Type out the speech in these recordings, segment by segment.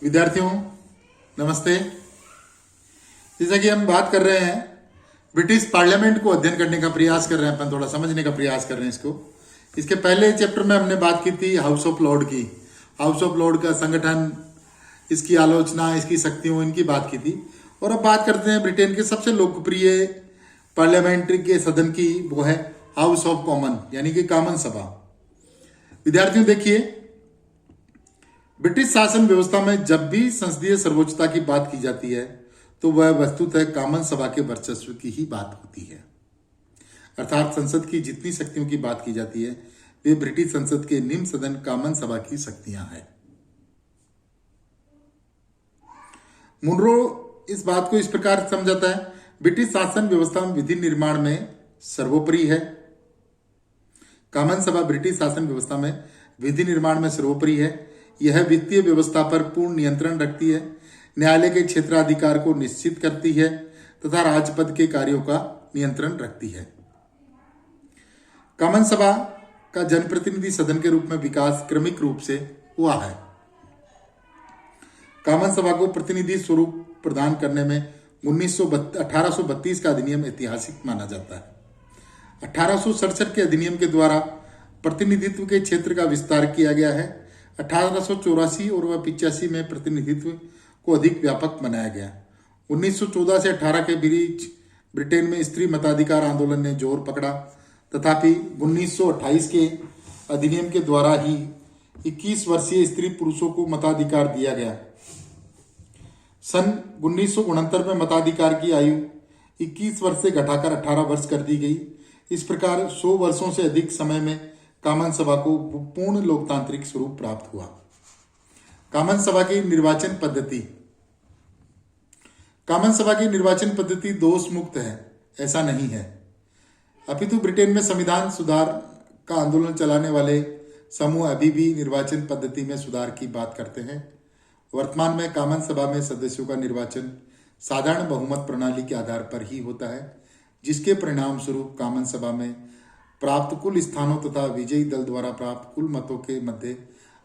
विद्यार्थियों नमस्ते। जैसा कि हम बात कर रहे हैं ब्रिटिश पार्लियामेंट को अध्ययन करने का प्रयास कर रहे हैं, अपन थोड़ा समझने का प्रयास कर रहे हैं इसको। इसके पहले चैप्टर में हमने बात की थी हाउस ऑफ लॉर्ड की। हाउस ऑफ लॉर्ड का संगठन, इसकी आलोचना, इसकी शक्तियों, इनकी बात की थी। और अब बात करते हैं ब्रिटेन के सबसे लोकप्रिय पार्लियामेंट्री के सदन की, वो है हाउस ऑफ कॉमन यानी कि कॉमन सभा। विद्यार्थियों देखिए, ब्रिटिश शासन व्यवस्था में जब भी संसदीय सर्वोच्चता की बात की जाती है तो वह वस्तुतः कॉमन सभा के वर्चस्व की ही बात होती है। अर्थात संसद की जितनी शक्तियों की बात की जाती है वे ब्रिटिश संसद के निम्न सदन कॉमन सभा की शक्तियां हैं। मुनरो इस बात को इस प्रकार समझाता है, ब्रिटिश शासन व्यवस्था में विधि निर्माण में सर्वोपरि है। कॉमन सभा ब्रिटिश शासन व्यवस्था में विधि निर्माण में सर्वोपरि है। यह वित्तीय व्यवस्था पर पूर्ण नियंत्रण रखती है, न्यायालय के क्षेत्राधिकार को निश्चित करती है तथा राजपद के कार्यों का नियंत्रण रखती है। कॉमन सभा का जनप्रतिनिधि सदन के रूप में विकास क्रमिक रूप से हुआ है। कॉमन सभा को प्रतिनिधि स्वरूप प्रदान करने में 1832 का अधिनियम ऐतिहासिक माना जाता है। 1867 के अधिनियम के द्वारा प्रतिनिधित्व के क्षेत्र का विस्तार किया गया है। 1884 और 85 में प्रतिनिधित्व को अधिक व्यापक बनाया गया। 1914 से 18 के बीच ब्रिटेन में स्त्री मताधिकार आंदोलन ने जोर पकड़ा, तथापि 1928 के अधिनियम के द्वारा ही 21 वर्षीय स्त्री पुरुषों को मताधिकार दिया गया। सन 1969 में मताधिकार की आयु 21 वर्ष से घटाकर 18 वर्ष कर दी गई। इस प्रकार 100 वर्षों से अधिक समय में कॉमन सभा को पूर्ण लोकतांत्रिक स्वरूप प्राप्त हुआ। कॉमन सभा की निर्वाचन पद्धति। कॉमन सभा की निर्वाचन पद्धति दोष मुक्त है, ऐसा नहीं है। अपितु ब्रिटेन में संविधान सुधार का आंदोलन चलाने वाले समूह अभी भी निर्वाचन पद्धति में सुधार की बात करते हैं। वर्तमान में कॉमन सभा में सदस्यों का निर्वाचन साधारण बहुमत प्रणाली के आधार पर ही होता है, जिसके परिणाम स्वरूप कॉमन सभा में प्राप्त कुल स्थानों तथा विजयी दल द्वारा प्राप्त कुल मतों के मध्य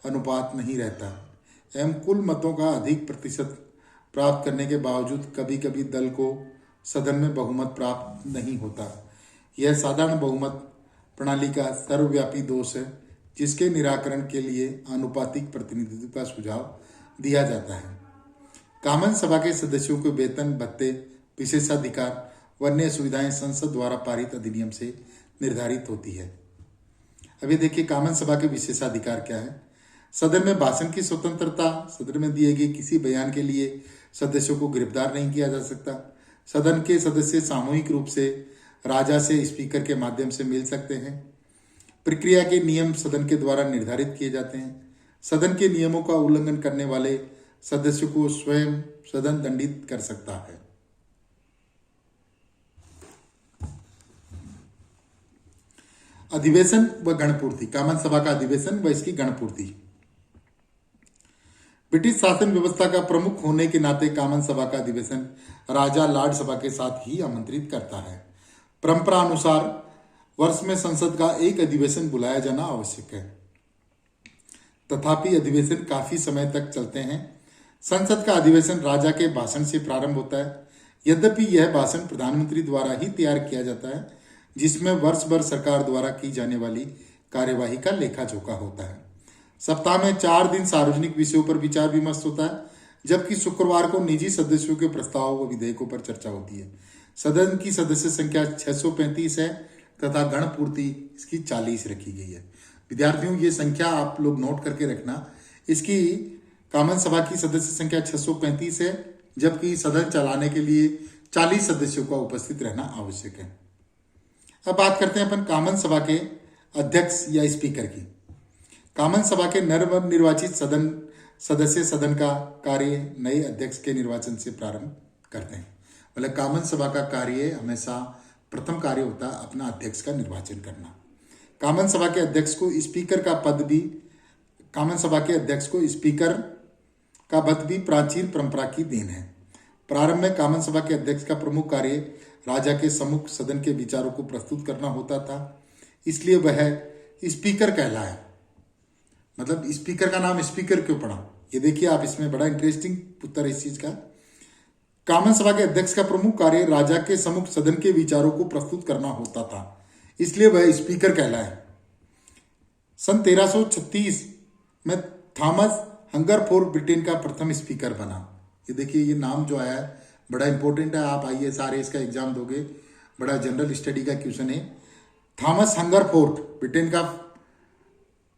अनुपात नहीं रहता एवं कुल मतों का अधिक प्रतिशत प्राप्त करने के बावजूद कभी कभी दल को सदन में बहुमत प्राप्त नहीं होता। यह साधारण बहुमत प्रणाली का सर्वव्यापी दोष है, जिसके निराकरण के लिए आनुपातिक प्रतिनिधित्व का सुझाव दिया जाता है। कॉमन सभा के सदस्यों को वेतन, भत्ते, विशेषाधिकार व अन्य सुविधाएं संसद द्वारा पारित अधिनियम से निर्धारित होती है। अभी देखिए कॉमन सभा के विशेषाधिकार क्या है। सदन में भाषण की स्वतंत्रता। सदन में दिए गए किसी बयान के लिए सदस्यों को गिरफ्तार नहीं किया जा सकता। सदन के सदस्य सामूहिक रूप से राजा से स्पीकर के माध्यम से मिल सकते हैं। प्रक्रिया के नियम सदन के द्वारा निर्धारित किए जाते हैं। सदन के नियमों का उल्लंघन करने वाले सदस्यों को स्वयं सदन दंडित कर सकता है। अधिवेशन व गणपूर्ति। कॉमन सभा का अधिवेशन व इसकी गणपूर्ति। ब्रिटिश शासन व्यवस्था का प्रमुख होने के नाते कॉमन सभा का अधिवेशन राजा लॉर्ड सभा के साथ ही आमंत्रित करता है। परंपरा अनुसार वर्ष में संसद का एक अधिवेशन बुलाया जाना आवश्यक है, तथापि अधिवेशन काफी समय तक चलते हैं। संसद का अधिवेशन राजा के भाषण से प्रारंभ होता है। यद्यपि यह भाषण प्रधानमंत्री द्वारा ही तैयार किया जाता है, जिसमें वर्ष भर सरकार द्वारा की जाने वाली कार्यवाही का लेखा जोखा होता है। सप्ताह में 4 दिन सार्वजनिक विषयों पर विचार विमर्श होता है, जबकि शुक्रवार को निजी सदस्यों के प्रस्ताव व विधेयकों पर चर्चा होती है। सदन की सदस्य संख्या 635 है तथा गणपूर्ति इसकी 40 रखी गई है। विद्यार्थियों ये संख्या आप लोग नोट करके रखना। इसकी कॉमन सभा की सदस्य संख्या 635 है, जबकि सदन चलाने के लिए 40 सदस्यों का उपस्थित रहना आवश्यक है। अब बात करते हैं अपन कॉमन सभा के अध्यक्ष या स्पीकर की। कॉमन सभा के नवनिर्वाचित सदस्य सदन का कार्य नए अध्यक्ष के निर्वाचन से प्रारंभ करते हैं। मतलब कॉमन सभा का कार्य हमेशा प्रथम कार्य होता है अपना अध्यक्ष का निर्वाचन करना। कॉमन सभा के अध्यक्ष को स्पीकर का पद भी कॉमन सभा के अध्यक्ष को स्पीकर का पद भी प्राचीन परंपरा की देन है। प्रारंभ में कॉमन सभा के अध्यक्ष का प्रमुख कार्य राजा के सम्मुख सदन के विचारों को प्रस्तुत करना होता था, इसलिए वह स्पीकर कहलाया। मतलब स्पीकर का नाम स्पीकर क्यों पड़ा, ये देखिए आप, इसमें बड़ा इंटरेस्टिंग उत्तर इस चीज का। कामन सभा के अध्यक्ष का प्रमुख कार्य राजा के सम्मुख सदन के विचारों को प्रस्तुत करना होता था, इसलिए वह स्पीकर कहलाए। सन 1336 में थॉमस हंगरफोर्ड ब्रिटेन का प्रथम स्पीकर बना। ये देखिए, ये नाम जो आया है बड़ा इंपॉर्टेंट है। आप IAS RAS का एग्जाम दोगे, बड़ा जनरल स्टडी का क्वेश्चन है। थॉमस हंगरफोर्ड, ब्रिटेन का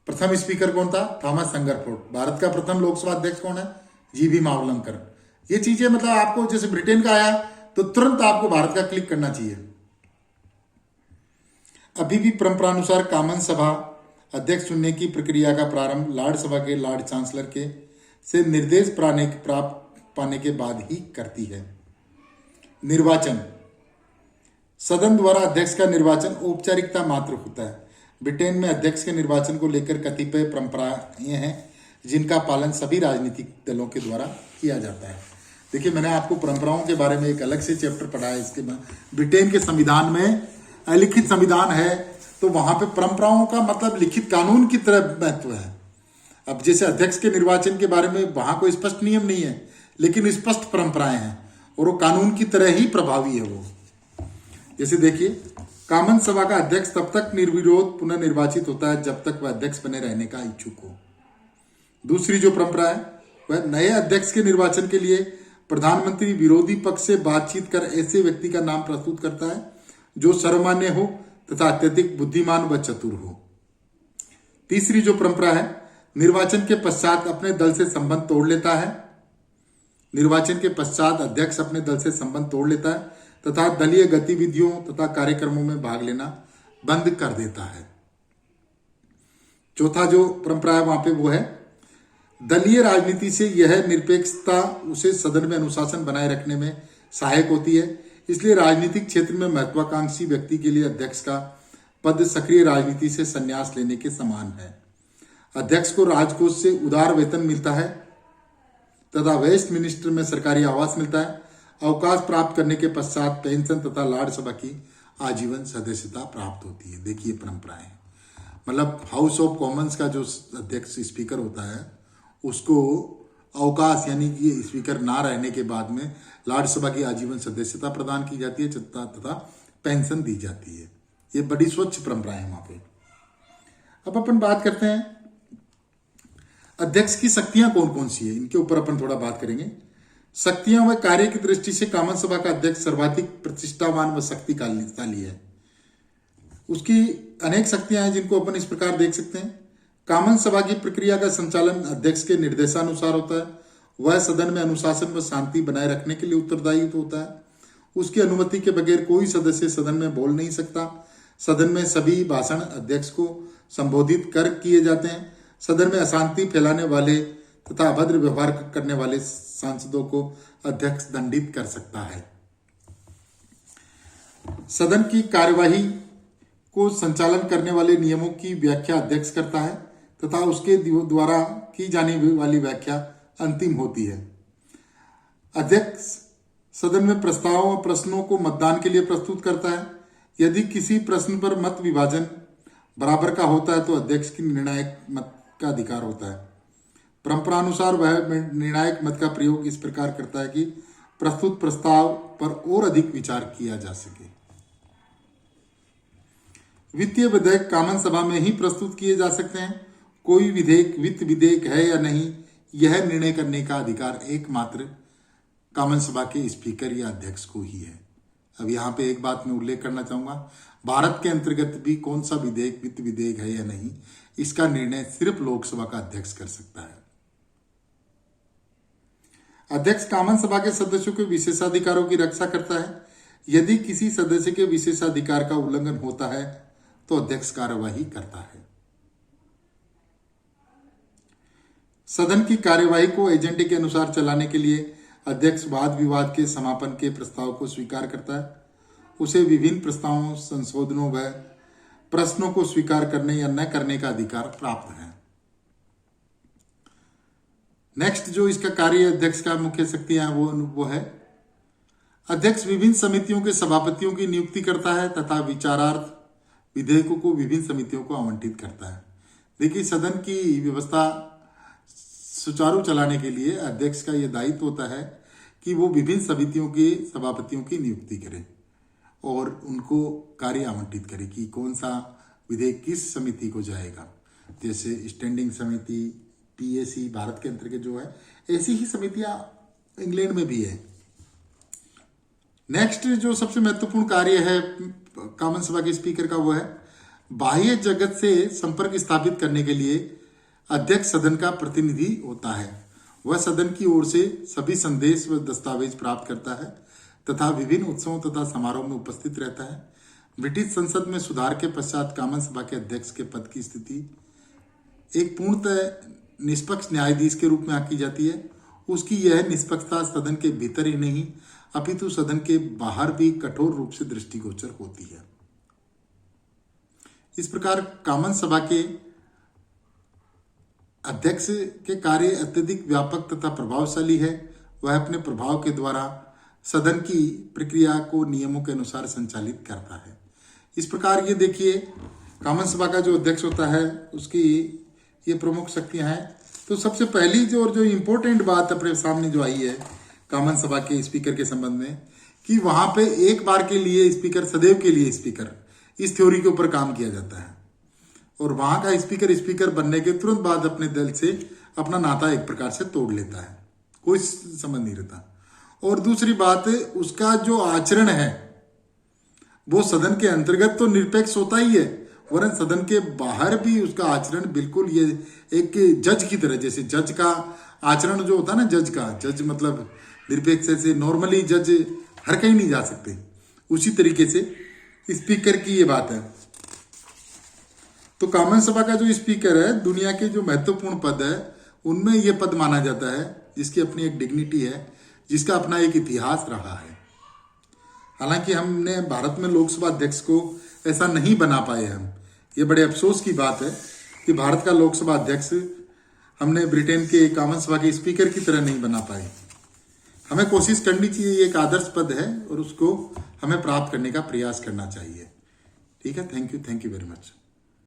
प्रथम स्पीकर कौन था? Thomas Hungerford. भारत का प्रथम लोकसभा अध्यक्ष कौन है? GV मावलंकर। ये चीजें मतलब आपको, जैसे ब्रिटेन का आया तो तुरंत आपको भारत का क्लिक करना चाहिए। अभी भी परंपरानुसार कॉमन सभा अध्यक्ष चुनने की प्रक्रिया का प्रारंभ लॉर्ड सभा के लॉर्ड चांसलर के से निर्देश प्राप्त पाने के बाद ही करती है। निर्वाचन, सदन द्वारा अध्यक्ष का निर्वाचन औपचारिकता मात्र होता है। ब्रिटेन में अध्यक्ष के निर्वाचन को लेकर कतिपय परंपराएं हैं जिनका पालन सभी राजनीतिक दलों के द्वारा किया जाता है। देखिए, मैंने आपको परंपराओं के बारे में एक अलग से चैप्टर पढ़ा है। इसके बाद ब्रिटेन के संविधान में लिखित संविधान है, तो वहां पे परंपराओं का मतलब लिखित कानून की तरह महत्व है। अब जैसे अध्यक्ष के निर्वाचन के बारे में वहां कोई स्पष्ट नियम नहीं है, लेकिन स्पष्ट परंपराएं हैं और वो कानून की तरह ही प्रभावी है वो। जैसे देखिए, कॉमन सभा का अध्यक्ष तब तक निर्विरोध पुनर्निर्वाचित होता है जब तक वह अध्यक्ष बने रहने का इच्छुक हो। दूसरी जो परंपरा है वह नए अध्यक्ष के निर्वाचन के लिए प्रधानमंत्री विरोधी पक्ष से बातचीत कर ऐसे व्यक्ति का नाम प्रस्तुत करता है जो सर्वमान्य हो तथा अत्यधिक बुद्धिमान व चतुर हो। तीसरी जो परंपरा है, निर्वाचन के पश्चात अपने दल से संबंध तोड़ लेता है। निर्वाचन के पश्चात अध्यक्ष अपने दल से संबंध तोड़ लेता है तथा दलीय गतिविधियों तथा कार्यक्रमों में भाग लेना बंद कर देता है। चौथा जो परंपरा है वहां पे वो है, दलीय राजनीति से यह निरपेक्षता उसे सदन में अनुशासन बनाए रखने में सहायक होती है। इसलिए राजनीतिक क्षेत्र में महत्वाकांक्षी व्यक्ति के लिए अध्यक्ष का पद सक्रिय राजनीति से संन्यास लेने के समान है। अध्यक्ष को राजकोष से उदार वेतन मिलता है तथा वेस्टमिनिस्टर में सरकारी आवास मिलता है। अवकाश प्राप्त करने के पश्चात पेंशन तथा लॉर्ड सभा की आजीवन सदस्यता प्राप्त होती है। देखिए परंपराएं, मतलब हाउस ऑफ कॉमन्स का जो अध्यक्ष स्पीकर होता है उसको अवकाश यानी कि स्पीकर ना रहने के बाद में लॉर्ड सभा की आजीवन सदस्यता प्रदान की जाती है तथा पेंशन दी जाती है। ये बड़ी स्वच्छ परंपराएं हैं वहां पे। अब अपन बात करते हैं अध्यक्ष की शक्तियां कौन कौन सी है, इनके ऊपर अपन थोड़ा बात करेंगे। शक्तियां व कार्य की दृष्टि से कॉमन सभा का अध्यक्ष सर्वाधिक प्रतिष्ठावान व शक्तिशाली है। उसकी अनेक शक्तियां हैं जिनको अपन इस प्रकार देख सकते हैं। कॉमन सभा की प्रक्रिया का संचालन अध्यक्ष के निर्देशानुसार होता है। वह सदन में अनुशासन व शांति बनाए रखने के लिए उत्तरदायी होता है। उसकी अनुमति के बगैर कोई सदस्य सदन में बोल नहीं सकता। सदन में सभी भाषण अध्यक्ष को संबोधित कर किए जाते हैं। सदन में अशांति फैलाने वाले तथा अभद्र व्यवहार करने वाले सांसदों को अध्यक्ष दंडित कर सकता है। सदन की कार्यवाही को संचालन करने वाले नियमों की व्याख्या अध्यक्ष करता है तथा उसके द्वारा की जाने वाली व्याख्या अंतिम होती है। अध्यक्ष सदन में प्रस्तावों और प्रश्नों को मतदान के लिए प्रस्तुत करता है। यदि किसी प्रश्न पर मत विभाजन बराबर का होता है तो अध्यक्ष की निर्णायक मत का अधिकार होता है। परंपरानुसार वह निर्णायक मत का प्रयोग इस प्रकार करता है कि प्रस्तुत प्रस्ताव पर और अधिक विचार किया जा सके। वित्तीय विधेयक कॉमन सभा में ही प्रस्तुत किए जा सकते हैं। कोई विधेयक वित्त विधेयक है या नहीं, यह निर्णय करने का अधिकार एकमात्र कॉमन सभा के स्पीकर या अध्यक्ष को ही है। अब यहाँ पे एक बात मैं उल्लेख करना चाहूंगा, भारत के अंतर्गत भी कौन सा विधेयक वित्त विधेयक है या नहीं, इसका निर्णय सिर्फ लोकसभा का अध्यक्ष कर सकता है। अध्यक्ष कॉमन सभा के सदस्यों के विशेषाधिकारों की रक्षा करता है। यदि किसी सदस्य के विशेषाधिकार का उल्लंघन होता है तो अध्यक्ष कार्यवाही करता है। सदन की कार्यवाही को एजेंडे के अनुसार चलाने के लिए अध्यक्ष वाद विवाद के समापन के प्रस्ताव को स्वीकार करता है। उसे विभिन्न प्रस्तावों, संशोधनों व प्रश्नों को स्वीकार करने या न करने का अधिकार प्राप्त है। नेक्स्ट जो इसका कार्य अध्यक्ष का मुख्य शक्तियां वो है, अध्यक्ष विभिन्न समितियों के सभापतियों की नियुक्ति करता है तथा विचारार्थ विधेयकों को विभिन्न समितियों को आवंटित करता है। देखिए, सदन की व्यवस्था सुचारू चलाने के लिए अध्यक्ष का यह दायित्व होता है कि वो विभिन्न समितियों के सभापतियों की नियुक्ति करे और उनको कार्य आवंटित करे कि कौन सा विधेयक किस समिति को जाएगा। जैसे स्टैंडिंग समिति, पीएसी भारत के अंतर्गत जो है, ऐसी ही समितियां इंग्लैंड में भी है। नेक्स्ट जो सबसे महत्वपूर्ण कार्य है कॉमन सभा के स्पीकर का, वो है बाह्य जगत से संपर्क स्थापित करने के लिए अध्यक्ष सदन का प्रतिनिधि होता है। वह सदन की ओर से सभी संदेश व दस्तावेज प्राप्त करता है तथा विभिन्न उत्सवों तथा समारोह में उपस्थित रहता है। ब्रिटिश संसद में सुधार के पश्चात कॉमन सभा के अध्यक्ष के पद की स्थिति एक पूर्णतः निष्पक्ष न्यायाधीश के रूप में आंकी जाती है। उसकी यह निष्पक्षता सदन के भीतर ही नहीं अपितु सदन के बाहर भी कठोर रूप से दृष्टिगोचर होती है। इस प्रकार कॉमन सभा के अध्यक्ष के कार्य अत्यधिक व्यापक तथा प्रभावशाली है। वह अपने प्रभाव के द्वारा सदन की प्रक्रिया को नियमों के अनुसार संचालित करता है। इस प्रकार ये देखिए कॉमन सभा का जो अध्यक्ष होता है उसकी ये प्रमुख शक्तियां हैं। तो सबसे पहली जो इम्पोर्टेंट बात अपने सामने जो आई है कॉमन सभा के स्पीकर के संबंध में, कि वहां पे एक बार के लिए स्पीकर सदैव के लिए स्पीकर, इस थ्योरी के ऊपर काम किया जाता है और वहां का स्पीकर बनने के तुरंत बाद अपने दल से अपना नाता एक प्रकार से तोड़ लेता है, कोई संबंध नहीं रहता। और दूसरी बात, उसका जो आचरण है वो सदन के अंतर्गत तो निरपेक्ष होता ही है, वरन सदन के बाहर भी उसका आचरण बिल्कुल ये एक जज की तरह, जैसे जज का आचरण जो होता है ना, जज मतलब निरपेक्ष से नॉर्मली जज हर कहीं नहीं जा सकते, उसी तरीके से स्पीकर की ये बात है। तो कॉमन सभा का जो स्पीकर है दुनिया के जो महत्वपूर्ण पद है उनमें यह पद माना जाता है, जिसकी अपनी एक डिग्निटी है, जिसका अपना एक इतिहास रहा है। हालांकि हमने भारत में लोकसभा अध्यक्ष को ऐसा नहीं बना पाए हम, ये बड़े अफसोस की बात है कि भारत का लोकसभा अध्यक्ष हमने ब्रिटेन के कॉमन सभा के स्पीकर की तरह नहीं बना पाए। हमें कोशिश करनी चाहिए, ये एक आदर्श पद है और उसको हमें प्राप्त करने का प्रयास करना चाहिए। ठीक है, थैंक यू वेरी मच।